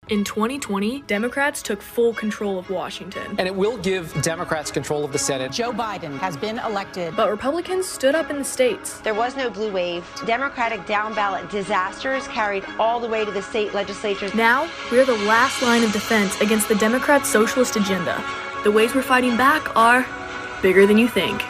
In 2020, Democrats took full control of Washington. And it will give Democrats control of the Senate. Joe Biden has been elected. But Republicans stood up in the states. There was no blue wave. Democratic down-ballot disasters carried all the way to the state legislatures. Now, we're the last line of defense against the Democrats' socialist agenda. The ways we're fighting back are bigger than you think.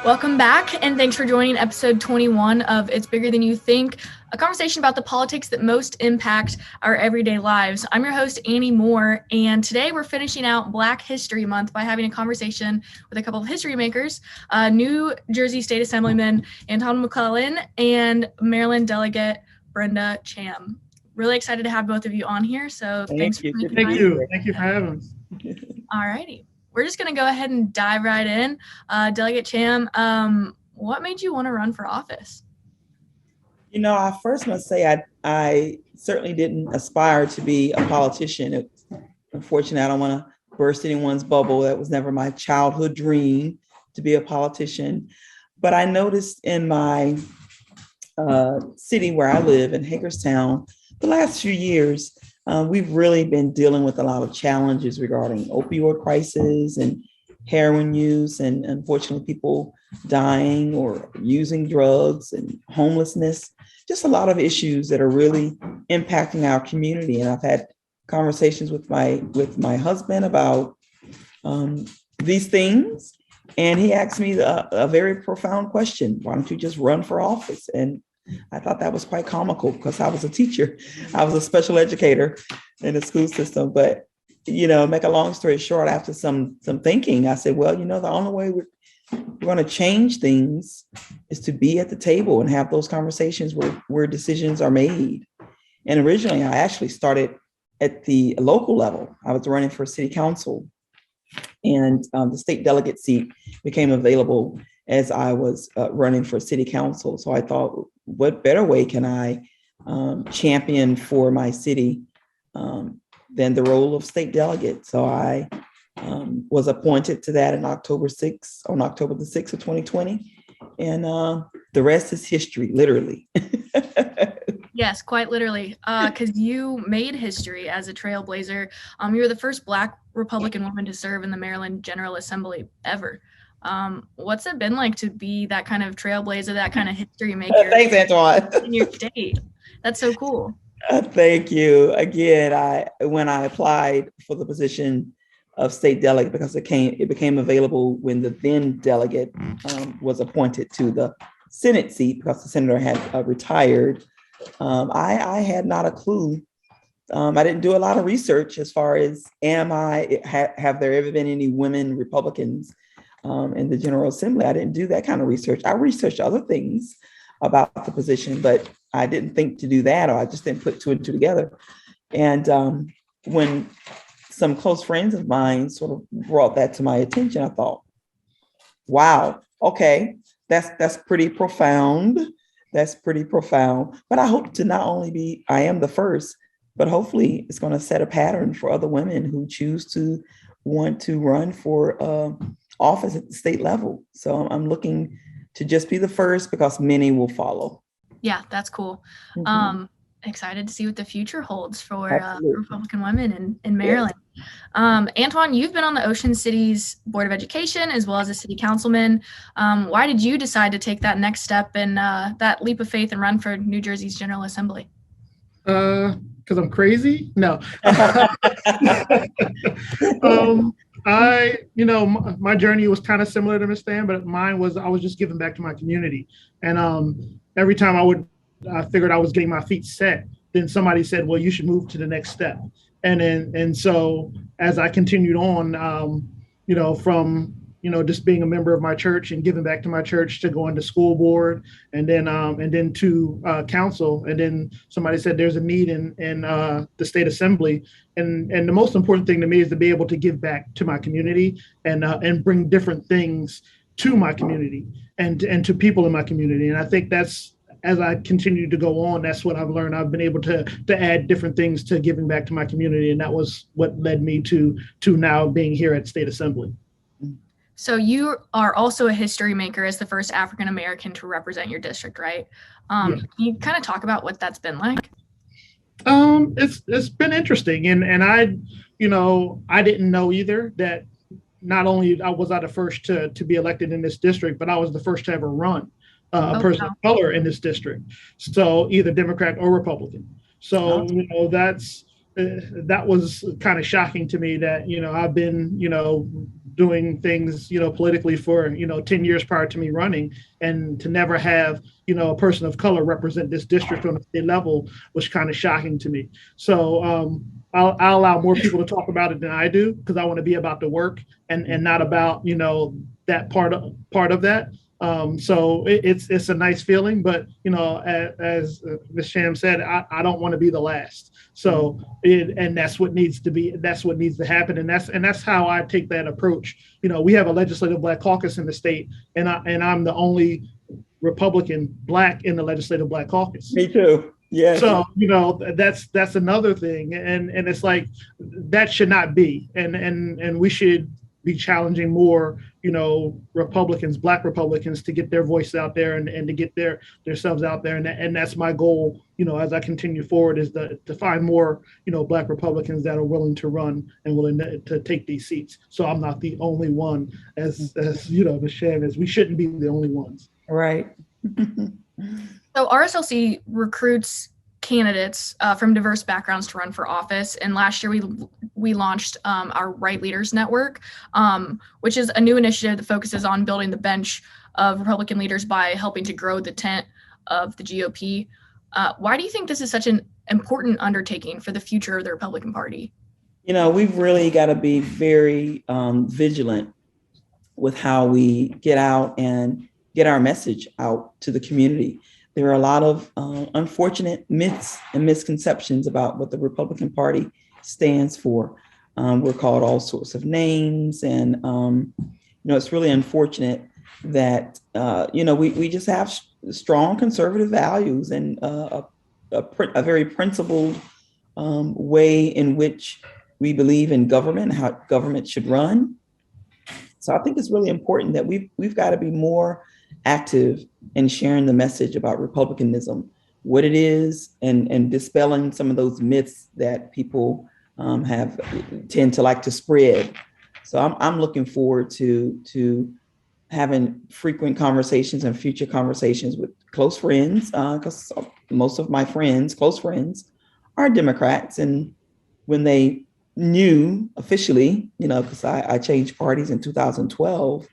Welcome back, and thanks for joining episode 21 of It's Bigger Than You Think, a conversation about the politics that most impact our everyday lives. I'm your host, Annie Moore, and today we're finishing out Black History Month by having a conversation with a couple of history makers, New Jersey State Assemblyman Antwan McClellan and Maryland Delegate Brenda Thiam. Really excited to have both of you on here, so thanks for making time. Thank you for having us. All righty. We're just going to go ahead and dive right in. Delegate Thiam, what made you want to run for office? You know, I first must say I certainly didn't aspire to be a politician. Unfortunately, I don't want to burst anyone's bubble. That was never my childhood dream, to be a politician. But I noticed in my city where I live, in Hagerstown, the last few years, we've really been dealing with a lot of challenges regarding opioid crisis and heroin use, and unfortunately people dying or using drugs and homelessness, just a lot of issues that are really impacting our community. And I've had conversations with my husband about these things. And he asked me a very profound question: why don't you just run for office? And I thought that was quite comical because I was a teacher. I was a special educator in the school system. But, you know, make a long story short, after some thinking, I said, well, you know, the only way we're going to change things is to be at the table and have those conversations where decisions are made. And originally, I actually started at the local level. I was running for city council, and the state delegate seat became available as I was running for city council. So I thought, what better way can I champion for my city than the role of state delegate? So I was appointed to that on October the 6th of 2020. And the rest is history, literally. Yes, quite literally, because you made history as a trailblazer. You were the first Black Republican woman to serve in the Maryland General Assembly ever. What's it been like to be that kind of trailblazer, that kind of history maker? Thanks, Antwan. In your state. That's so cool. Thank you. Again, when I applied for the position of state delegate, because it became available when the then delegate was appointed to the Senate seat, because the senator had retired. I had not a clue. I didn't do a lot of research as far as have there ever been any women Republicans in the General Assembly. I didn't do that kind of research. I researched other things about the position, but I didn't think to do that, or I just didn't put two and two together. And when some close friends of mine sort of brought that to my attention, I thought, wow, okay, that's pretty profound. That's pretty profound. But I hope to not only I am the first, but hopefully it's going to set a pattern for other women who choose to want to run for office at the state level. So I'm looking to just be the first, because many will follow. Yeah, that's cool. Mm-hmm. Excited to see what the future holds for Republican women in Maryland. Yes. Antwan, you've been on the Ocean City's Board of Education as well as a city councilman. Why did you decide to take that next step and that leap of faith and run for New Jersey's General Assembly? Because I'm crazy? No. My journey was kind of similar to Ms. Thiam, but mine was, I was just giving back to my community. And every time I figured I was getting my feet set, then somebody said, well, you should move to the next step. And so as I continued on, from, just being a member of my church and giving back to my church, to going to school board, and then to council. And then somebody said there's a need in the state assembly. And the most important thing to me is to be able to give back to my community and bring different things to my community and to people in my community. And I think that's, as I continue to go on, that's what I've learned. I've been able to add different things to giving back to my community. And that was what led me to now being here at State Assembly. So you are also a history maker as the first African-American to represent your district, right? Yeah. Can you kind of talk about what that's been like? It's been interesting, and I didn't know either that not only was I the first to be elected in this district, but I was the first to ever run a person of color in this district. So either Democrat or Republican. So that was kind of shocking to me that I've been doing things politically for 10 years prior to me running, and to never have a person of color represent this district on a state level was kind of shocking to me. So I'll allow more people to talk about it than I do, because I want to be about the work and not about that part of that. So it's a nice feeling, but as Ms. Sham said, I don't want to be the last. So and that's what needs to happen, and that's how I take that approach. We have a legislative Black caucus in the state, and I'm the only Republican Black in the legislative Black caucus. Me too. Yeah. So that's another thing, and it's like that should not be, and we should be challenging more, Republicans, Black Republicans, to get their voice out there and to get themselves out there. And that's my goal, as I continue forward, is to find more, Black Republicans that are willing to run and willing to take these seats. So I'm not the only one, as Ms. Sham is. We shouldn't be the only ones. Right. So RSLC recruits candidates from diverse backgrounds to run for office. And last year we launched our Right Leaders Network, which is a new initiative that focuses on building the bench of Republican leaders by helping to grow the tent of the GOP. Why do you think this is such an important undertaking for the future of the Republican Party? We've really got to be very vigilant with how we get out and get our message out to the community. There are a lot of unfortunate myths and misconceptions about what the Republican Party stands for. We're called all sorts of names, and it's really unfortunate that we just have strong conservative values and a very principled way in which we believe in government, how government should run. So I think it's really important that we've got to be more active in sharing the message about Republicanism, what it is, and dispelling some of those myths that people tend to like to spread. So I'm looking forward to having frequent conversations and future conversations with close friends, because most of my close friends, are Democrats. And when they knew officially, because I changed parties in 2012,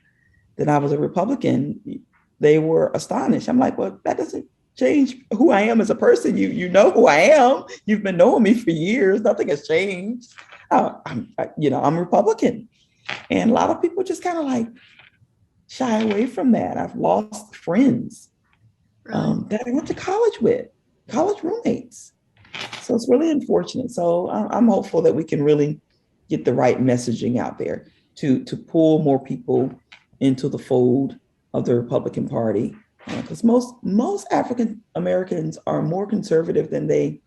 that I was a Republican, they were astonished. I'm like, well, that doesn't change who I am as a person. You know who I am. You've been knowing me for years. Nothing has changed. I'm Republican. And a lot of people just kind of like shy away from that. I've lost friends that I went to college with, college roommates. So it's really unfortunate. So I'm hopeful that we can really get the right messaging out there to pull more people into the fold of the Republican Party, because most African Americans are more conservative than they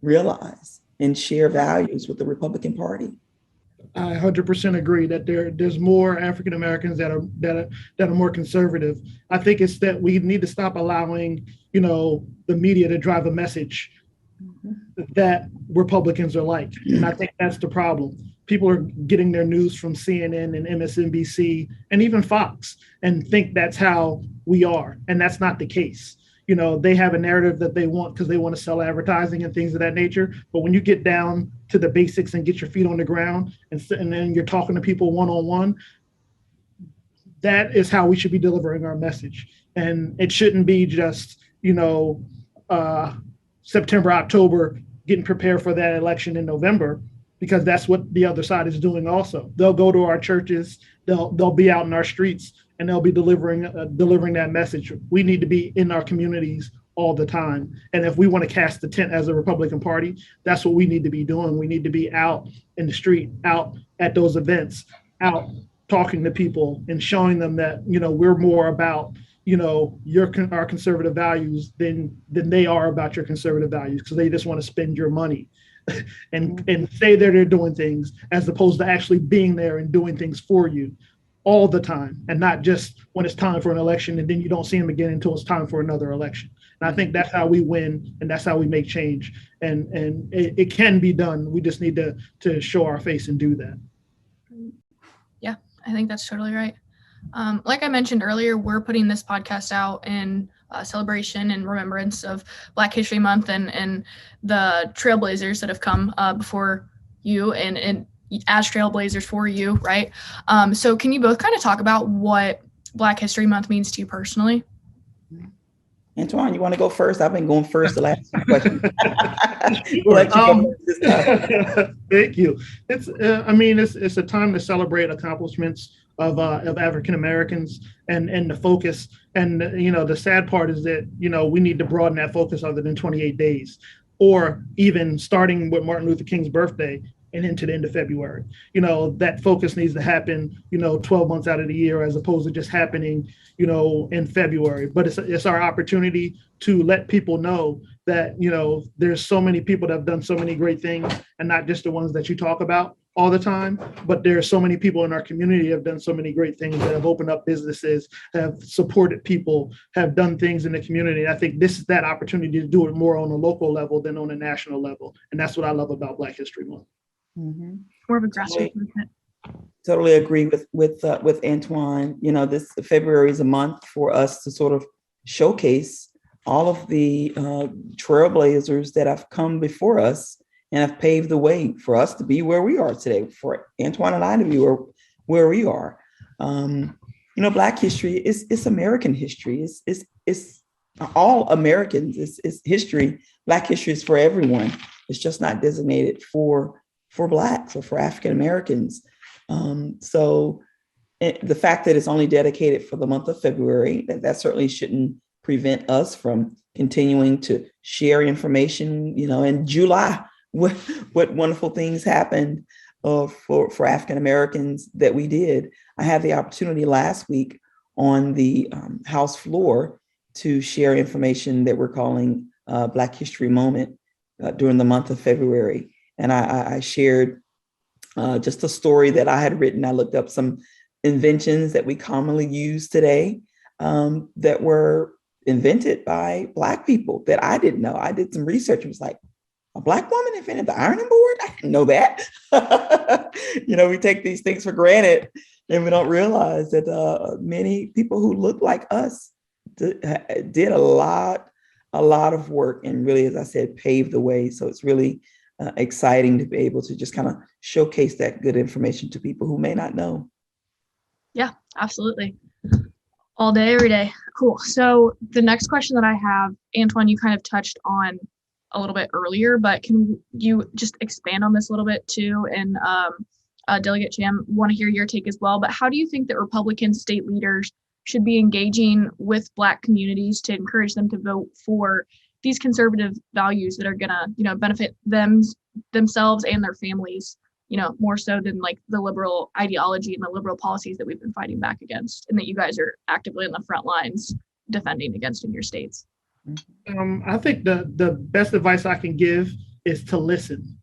realize and share values with the Republican Party. I 100% agree that there's more African Americans that are more conservative. I think it's that we need to stop allowing the media to drive a message that Republicans are like, and I think that's the problem. People are getting their news from CNN and MSNBC and even Fox and think that's how we are. And that's not the case. They have a narrative that they want because they want to sell advertising and things of that nature. But when you get down to the basics and get your feet on the ground and then you're talking to people one-on-one, that is how we should be delivering our message. And it shouldn't be just, September, October, getting prepared for that election in November, because that's what the other side is doing also. They'll go to our churches, they'll be out in our streets, and they'll be delivering that message. We need to be in our communities all the time. And if we want to cast the tent as a Republican Party, that's what we need to be doing. We need to be out in the street, out at those events, out talking to people and showing them that, we're more about, our conservative values than they are about your conservative values, because they just want to spend your money and say that they're doing things as opposed to actually being there and doing things for you all the time, and not just when it's time for an election and then you don't see them again until it's time for another election. And I think that's how we win, and that's how we make change. And it can be done. We just need to show our face and do that. Yeah, I think that's totally right. Like I mentioned earlier, we're putting this podcast out in celebration and remembrance of Black History Month and the Trailblazers that have come before you and as Trailblazers for you, right? So can you both kind of talk about what Black History Month means to you personally? Antwan, you want to go first? I've been going first the last few questions. Thank you. It's a time to celebrate accomplishments of African Americans and the focus. And the sad part is that we need to broaden that focus other than 28 days, or even starting with Martin Luther King's birthday and into the end of February. That focus needs to happen 12 months out of the year, as opposed to just happening in February. But it's our opportunity to let people know that there's so many people that have done so many great things, and not just the ones that you talk about all the time, but there are so many people in our community that have done so many great things, that have opened up businesses, have supported people, have done things in the community. I think this is that opportunity to do it more on a local level than on a national level. And that's what I love about Black History Month. Mm-hmm. More of a grassroots movement. Totally agree with Antwan. This February is a month for us to sort of showcase all of the trailblazers that have come before us and have paved the way for us to be where we are today, for Antwan and I to be where we are. Black history is American history. It's all Americans. It's history. Black history is for everyone. It's just not designated for Blacks or for African Americans. So the fact that it's only dedicated for the month of February, that certainly shouldn't prevent us from continuing to share information. In July, what wonderful things happened for African Americans that we did. I had the opportunity last week on the House floor to share information that we're calling Black History Moment during the month of February. And I shared just a story that I had written. I looked up some inventions that we commonly use today that were invented by Black people that I didn't know. I did some research. It was like, a Black woman invented the ironing board? I didn't know that. We take these things for granted, and we don't realize that many people who look like us did a lot of work, and really, as I said, paved the way. So it's really exciting to be able to just kind of showcase that good information to people who may not know. Yeah, absolutely. All day, every day. Cool. So the next question that I have, Antwan, you kind of touched on a little bit earlier, but can you just expand on this a little bit too? And Delegate Thiam, want to hear your take as well. But how do you think that Republican state leaders should be engaging with Black communities to encourage them to vote for these conservative values that are gonna, benefit themselves and their families, more so than like the liberal ideology and the liberal policies that we've been fighting back against, and that you guys are actively in the front lines defending against in your states? I think the best advice I can give is to listen.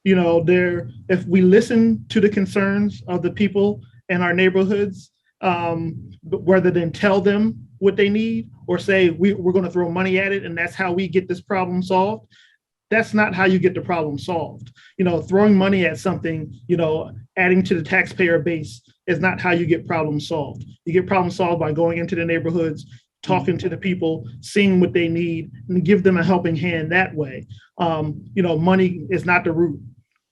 If we listen to the concerns of the people in our neighborhoods, rather than tell them what they need or say we're going to throw money at it and that's how we get this problem solved, that's not how you get the problem solved. Throwing money at something, adding to the taxpayer base is not how you get problems solved. You get problems solved by going into the neighborhoods, talking to the people, seeing what they need, and give them a helping hand that way. Money is not the root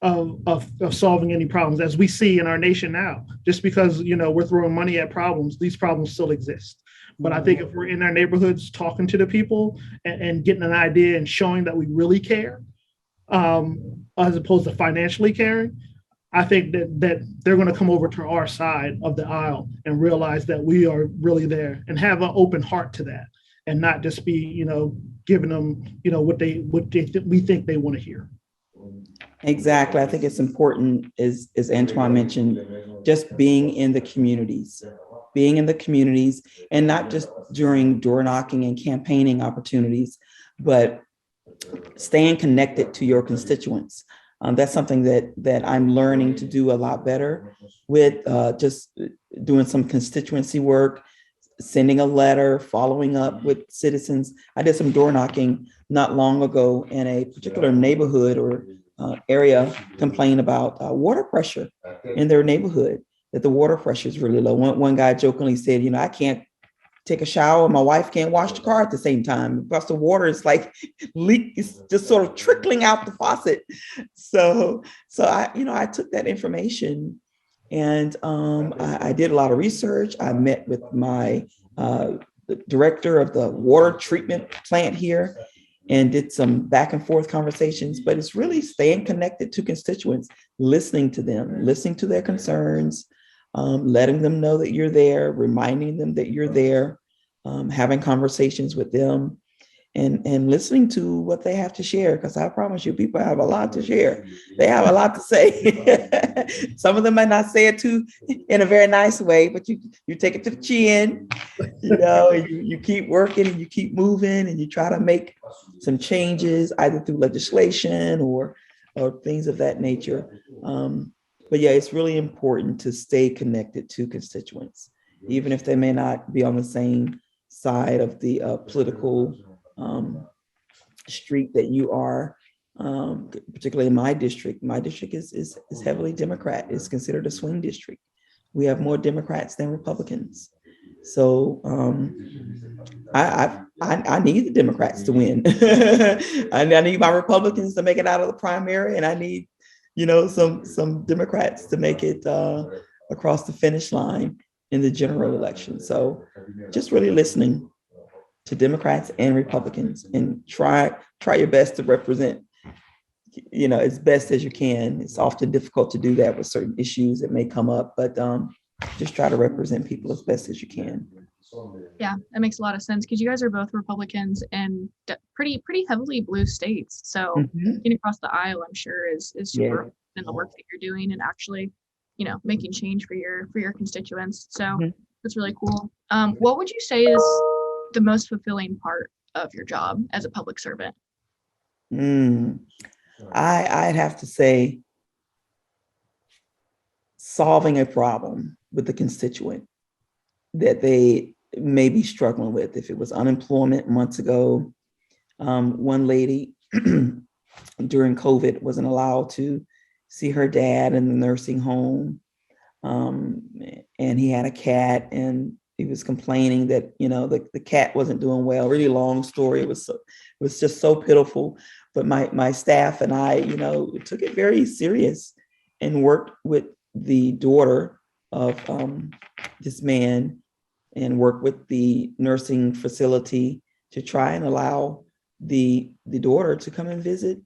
of solving any problems, as we see in our nation now. Just because we're throwing money at problems, these problems still exist. But I think if we're in our neighborhoods talking to the people and getting an idea and showing that we really care, as opposed to financially caring, I think that they're going to come over to our side of the aisle and realize that we are really there and have an open heart to that, and not just be, giving them, what we think they want to hear. Exactly. I think it's important, as Antwan mentioned, just being in the communities, and not just during door knocking and campaigning opportunities, but staying connected to your constituents. That's something that I'm learning to do a lot better with, just doing some constituency work, sending a letter, following up with citizens. I did some door knocking not long ago in a particular neighborhood or area, complain about water pressure in their neighborhood, that the water pressure is really low. One guy jokingly said, I can't take a shower. My wife can't wash the car at the same time because the water is like it's just sort of trickling out the faucet. So I took that information and I did a lot of research. I met with my the director of the water treatment plant here and did some back and forth conversations, but it's really staying connected to constituents, listening to them, listening to their concerns, letting them know that you're there, reminding them that you're there, having conversations with them and listening to what they have to share. Because I promise you, people have a lot to share. They have a lot to say. Some of them might not say it too in a very nice way, but you take it to the chin, you keep working and you keep moving and you try to make some changes either through legislation or things of that nature. But yeah, it's really important to stay connected to constituents, even if they may not be on the same side of the political street that you are. Particularly in my district is heavily Democrat. It's considered a swing district. We have more Democrats than Republicans. So I need the Democrats to win. I need my Republicans to make it out of the primary, and I need some Democrats to make it across the finish line in the general election. So just really listening to Democrats and Republicans and try your best to represent, as best as you can. It's often difficult to do that with certain issues that may come up, but just try to represent people as best as you can. Yeah, that makes a lot of sense because you guys are both Republicans and pretty heavily blue states. So getting across the aisle, I'm sure, is super in the work that you're doing and actually, making change for your constituents. So that's really cool. What would you say is the most fulfilling part of your job as a public servant? I'd have to say solving a problem with the constituent that they may be struggling with. If it was unemployment months ago, one lady during COVID wasn't allowed to see her dad in the nursing home. And he had a cat and he was complaining that, the cat wasn't doing well. Really long story. It was just so pitiful. But my staff and I, took it very serious and worked with the daughter of this man and worked with the nursing facility to try and allow the daughter to come and visit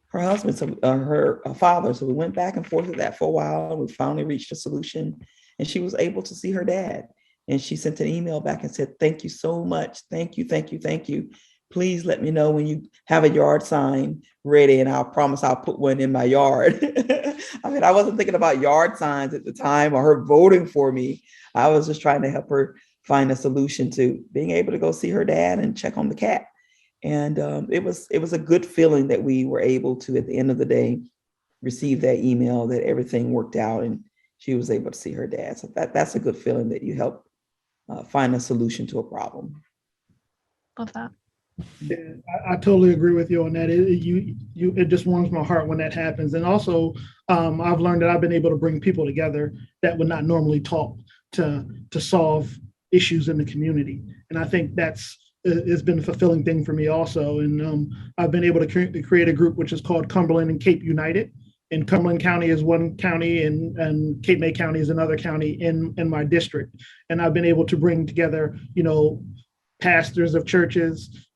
her husband, her father. So we went back and forth with that for a while. And we finally reached a solution and she was able to see her dad. And she sent an email back and said, "Thank you so much. Thank you, thank you, thank you. Please let me know when you have a yard sign ready and I'll promise I'll put one in my yard." I mean, I wasn't thinking about yard signs at the time or her voting for me. I was just trying to help her find a solution to being able to go see her dad and check on the cat. And it was a good feeling that we were able to, at the end of the day, receive that email that everything worked out and she was able to see her dad. So that's a good feeling that you help find a solution to a problem. Love that. Yeah, I totally agree with you on that. It just warms my heart when that happens. And also, I've learned that I've been able to bring people together that would not normally talk to solve issues in the community. And I think it's been a fulfilling thing for me also. And I've been able to create a group which is called Cumberland and Cape United. And Cumberland County is one county and Cape May County is another county in my district. And I've been able to bring together, pastors of churches,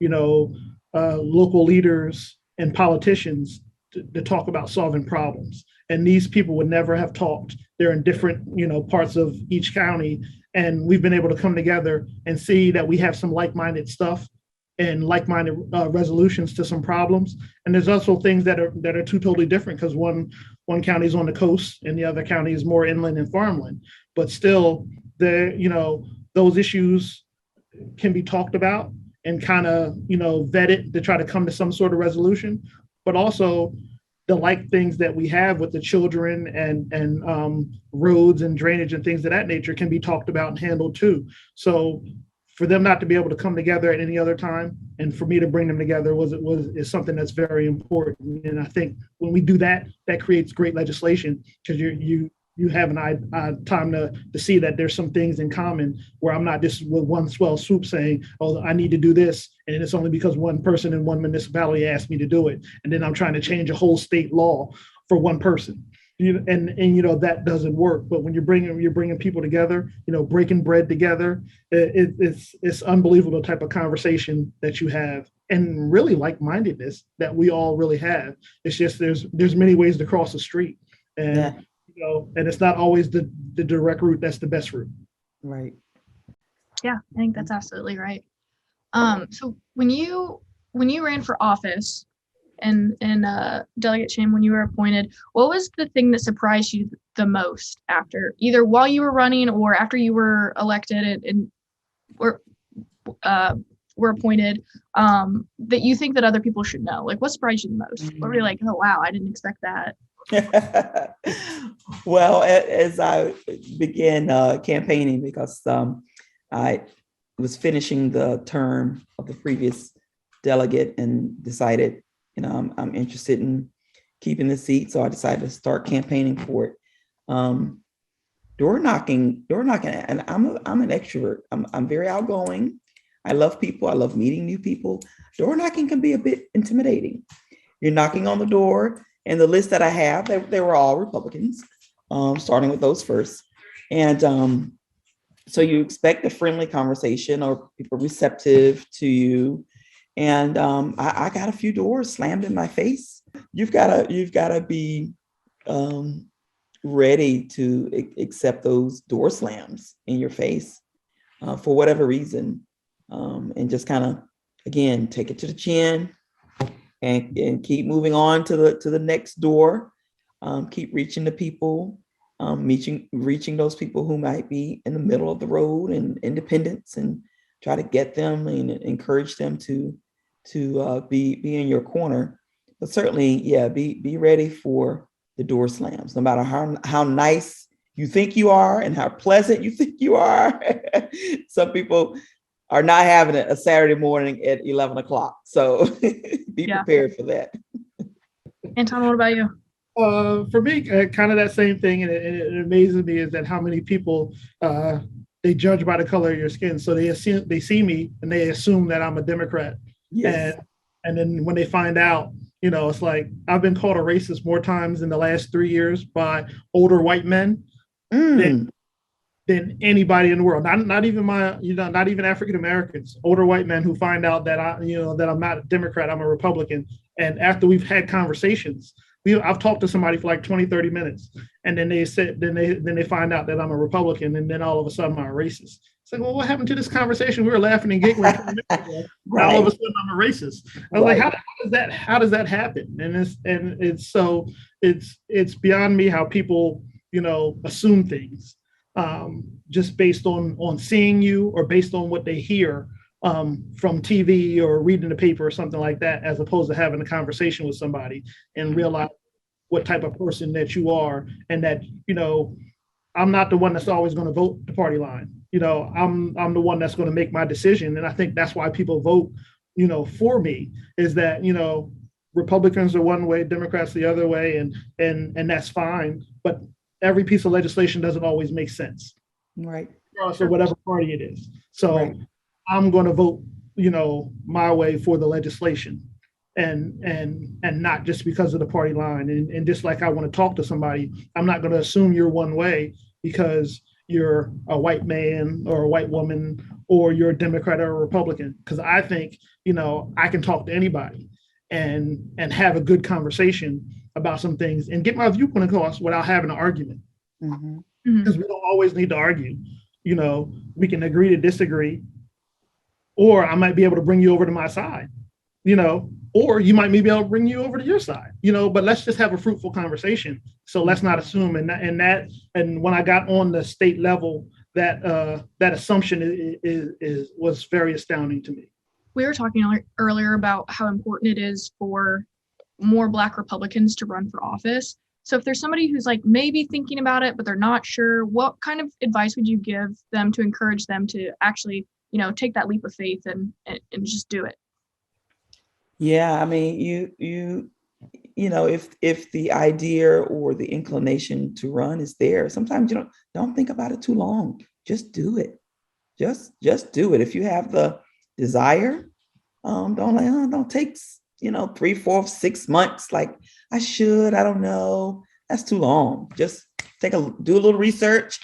local leaders and politicians to talk about solving problems. And these people would never have talked. They're in different, parts of each county. And we've been able to come together and see that we have some like-minded stuff and like-minded resolutions to some problems. And there's also things that are two totally different because one county is on the coast and the other county is more inland and farmland. But still, those issues can be talked about and kind of, vetted to try to come to some sort of resolution. But also the things that we have with the children and roads and drainage and things of that nature can be talked about and handled too. So for them not to be able to come together at any other time, and for me to bring them together is something that's very important. And I think when we do that, that creates great legislation, because you have an time to see that there's some things in common, where I'm not just with one swell swoop saying, oh, I need to do this, and it's only because one person in one municipality asked me to do it, and then I'm trying to change a whole state law for one person. That doesn't work. But when you're bringing people together, breaking bread together, it's unbelievable the type of conversation that you have, and really like-mindedness that we all really have. It's just there's many ways to cross the street, and and it's not always the direct route that's the best route. Right. Yeah, I think that's absolutely right. So when you ran for office, and Delegate Thiam, when you were appointed, what was the thing that surprised you the most, after either while you were running or after you were elected and were appointed, that you think that other people should know? Like, what surprised you the most? What were you like, oh wow, I didn't expect that? Well, as I began campaigning, because I was finishing the term of the previous delegate and decided, I'm interested in keeping the seat, so I decided to start campaigning for it. Door knocking, and I'm an extrovert. I'm very outgoing. I love people. I love meeting new people. Door knocking can be a bit intimidating. You're knocking on the door, and the list that I have, they were all Republicans, starting with those first. And so you expect a friendly conversation or people receptive to you. And I got a few doors slammed in my face. You've got to be ready to accept those door slams in your face for whatever reason, and just kind of, again, take it to the chin and keep moving on to the next door. Keep reaching the people, reaching those people who might be in the middle of the road and independents, and try to get them and encourage them to be in your corner. But certainly, be ready for the door slams, no matter how nice you think you are and how pleasant you think you are. Some people are not having it a Saturday morning at 11 o'clock. So be prepared for that. Antwan, what about you? For me, kind of that same thing, and it amazes me is that how many people they judge by the color of your skin. So they see me and they assume that I'm a Democrat. Yes. And then when they find out, it's like, I've been called a racist more times in the last 3 years by older white men than anybody in the world. Not even not even African Americans. Older white men who find out that that I'm not a Democrat, I'm a Republican. And after we've had conversations, I've talked to somebody for like 20, 30 minutes, and then they find out that I'm a Republican, and then all of a sudden I'm a racist. It's like, well, what happened to this conversation? We were laughing and giggling 20 minutes ago. Right. All of a sudden I'm a racist. I was like, how does that happen? And it's beyond me how people assume things just based on seeing you or based on what they hear from TV or reading the paper or something like that, as opposed to having a conversation with somebody and realize what type of person that you are, and that I'm not the one that's always going to vote the party line. I'm the one that's going to make my decision, and I think that's why people vote for me, is that Republicans are one way, Democrats the other way, and that's fine, but every piece of legislation doesn't always make sense, right? So whatever party it is. So right. I'm going to vote, my way for the legislation, and not just because of the party line. And just like I want to talk to somebody, I'm not going to assume you're one way because you're a white man or a white woman, or you're a Democrat or a Republican. Because I think, I can talk to anybody and have a good conversation about some things and get my viewpoint across without having an argument. Because we don't always need to argue. We can agree to disagree, or I might be able to bring you over to my side, or you might be able to bring you over to your side, but let's just have a fruitful conversation. So let's not assume. And when I got on the state level, that assumption was very astounding to me. We were talking earlier about how important it is for more Black Republicans to run for office. So if there's somebody who's like maybe thinking about it, but they're not sure, what kind of advice would you give them to encourage them to actually take that leap of faith and just do it. Yeah, I mean, if the idea or the inclination to run is there, sometimes you don't think about it too long. Just do it. Just do it. If you have the desire, don't take 3, 4, 6 months. Like I don't know. That's too long. Just do a little research,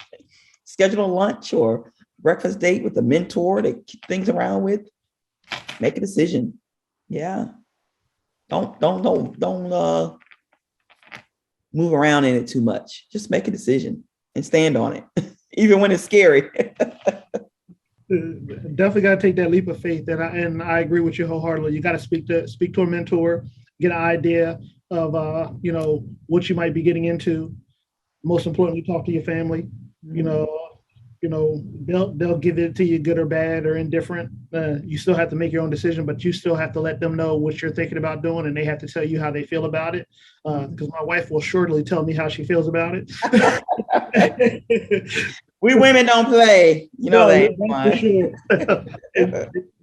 schedule a lunch or breakfast date with a mentor to keep things around with. Make a decision. Yeah. Don't move around in it too much. Just make a decision and stand on it, even when it's scary. Definitely got to take that leap of faith, and I agree with you wholeheartedly. You got to speak to a mentor, get an idea of what you might be getting into. Most importantly, talk to your family. They'll give it to you good or bad or indifferent. You still have to make your own decision, but you still have to let them know what you're thinking about doing, and they have to tell you how they feel about it. Because my wife will surely tell me how she feels about it. We women don't play, that. For sure.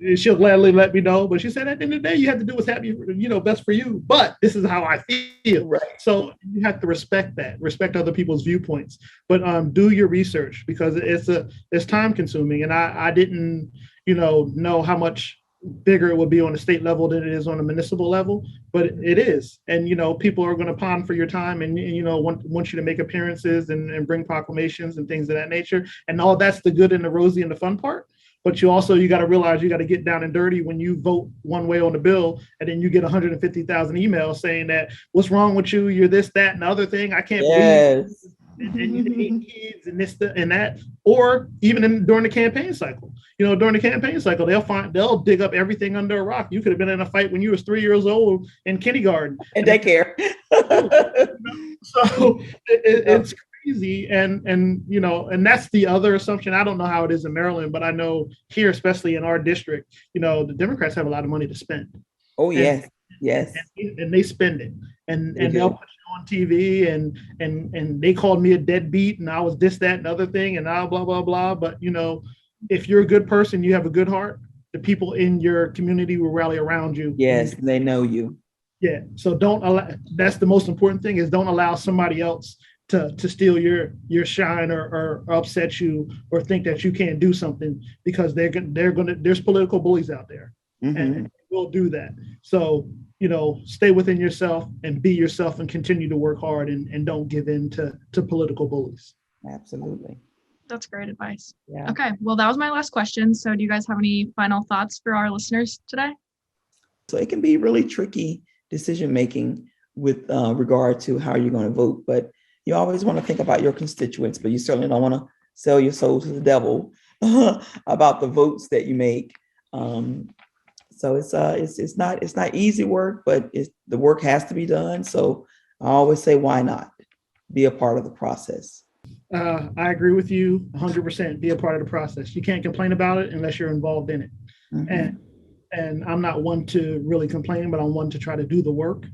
and she'll gladly let me know. But she said, at the end of the day, you have to do what's happy, best for you. But this is how I feel. Right. So you have to respect that, respect other people's viewpoints. But do your research, because it's time consuming. And I didn't, know how much bigger it would be on a state level than it is on a municipal level, but it is. And people are going to pond for your time, and want you to make appearances and bring proclamations and things of that nature, and all that's the good and the rosy and the fun part. But you got to realize you got to get down and dirty when you vote one way on the bill, and then you get 150,000 emails saying that what's wrong with you, you're this, that, and the other thing, I can't believe it. And you hate kids and this and that, or even during the campaign cycle. During the campaign cycle, they'll dig up everything under a rock. You could have been in a fight when you was 3 years old in kindergarten. And daycare. So it's crazy, and that's the other assumption. I don't know how it is in Maryland, but I know here, especially in our district, the Democrats have a lot of money to spend. Oh yes, yes, and they spend it, and they'll put on TV and they called me a deadbeat and I was this, that, and other thing, and blah, blah, blah. But, if you're a good person, you have a good heart, the people in your community will rally around you. Yes, they know you. Yeah. So that's the most important thing, is don't allow somebody else to steal your shine or upset you or think that you can't do something, because there's political bullies out there. Mm-hmm. And we'll do that. So, stay within yourself and be yourself and continue to work hard and don't give in to political bullies. Absolutely. That's great advice. Yeah. Okay. Well, that was my last question. So do you guys have any final thoughts for our listeners today? So it can be really tricky decision-making with regard to how you're going to vote, but you always want to think about your constituents, but you certainly don't want to sell your soul to the devil about the votes that you make. So it's not easy work, but the work has to be done. So I always say, why not be a part of the process? I agree with you 100%. Be a part of the process. You can't complain about it unless you're involved in it. Mm-hmm. And I'm not one to really complain, but I'm one to try to do the work.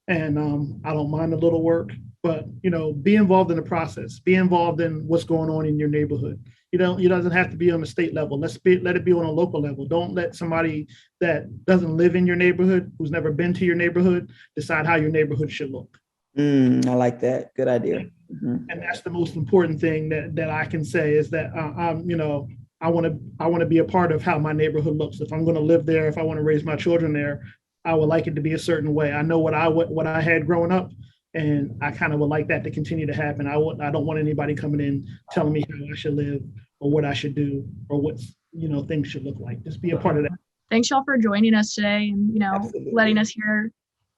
And I don't mind a little work, but be involved in the process. Be involved in what's going on in your neighborhood. It doesn't have to be on the state level. Let it be on a local level. Don't let somebody that doesn't live in your neighborhood, who's never been to your neighborhood, decide how your neighborhood should look. I like that. Good idea. Mm-hmm. And that's the most important thing that I can say, is that I want to be a part of how my neighborhood looks. If I'm going to live there, if I want to raise my children there, I would like it to be a certain way. I know what I had growing up, and I kind of would like that to continue to happen. I don't want anybody coming in telling me how I should live or what I should do or what things should look like. Just be a part of that. Thanks y'all for joining us today, and Absolutely. letting us hear,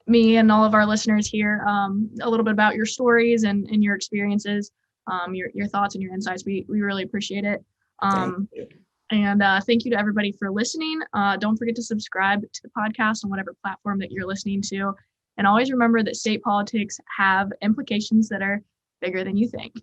me and all of our listeners here, a little bit about your stories and your experiences, your thoughts and your insights. We really appreciate it. And thank you to everybody for listening. Don't forget to subscribe to the podcast on whatever platform that you're listening to. And always remember that state politics have implications that are bigger than you think.